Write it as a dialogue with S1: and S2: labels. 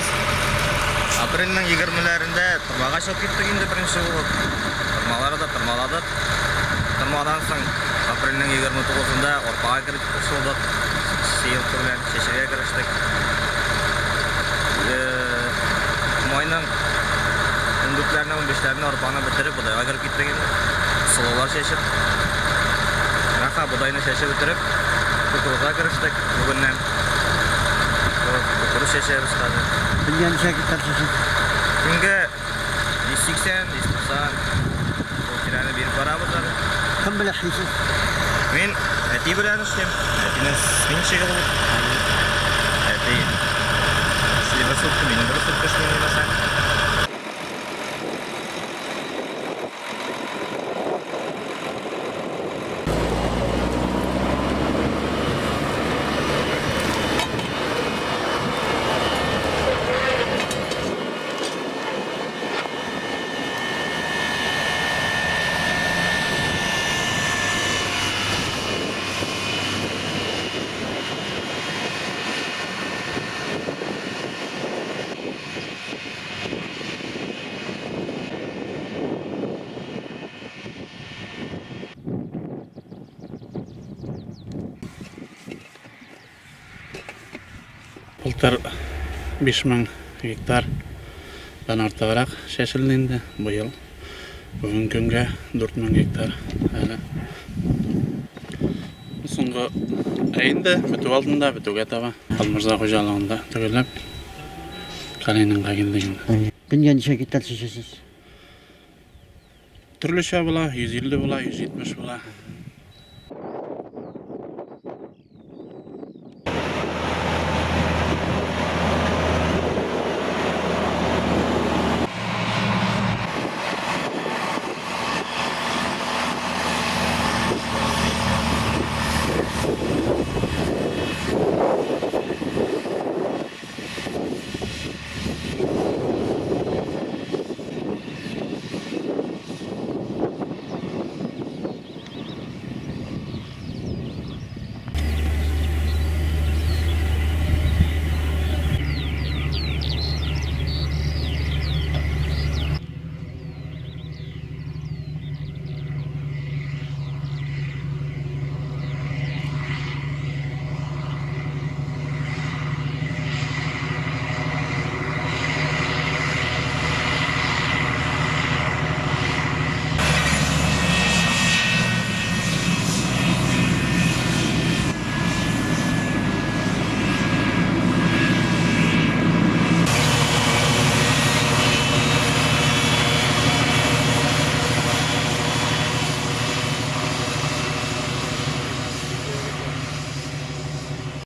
S1: шешеміз апрельдің 20-лерінде тұрмаға шығып кеттік енді бірінші болып. Тұрмалары да тұрмаладық. Тұрмадан соң апрельдің 29-ында орпаға кіріп болдық. Сейілті білән шешеге кіріштік. Майның 14-леріне 15-леріне орпаны бітіріп, бұдайға кіріп кеттік енді. Сұлулар шешіп. Рақа бұдайны шешіп бітіріп, күкірға кіріштік бүгіннен. Күкірі шешеміз қазір.
S2: Күнге неше гектар шешесіз?
S1: Күнге 180, 190 бұл кираны беріп барамыз ады.
S2: Кім біле шешесіз?
S1: Мен әти білән үштем. Әтінің смен шегі болып. Әти бір сутты, менің бір сутты үштем емесен.
S3: Былтыр 5000 гектар дан артығырақ шешілді енді бұйыл. Бүгін күнге 4000 гектар әлі. Соңғы айында біту алдында бітуге таба. Қалмырза қожалығында түгіліп қалайныңға келдігінде.
S2: Күнге неше гектар шешесіз?
S3: Түрліше бола, 150 бола, 170 бола.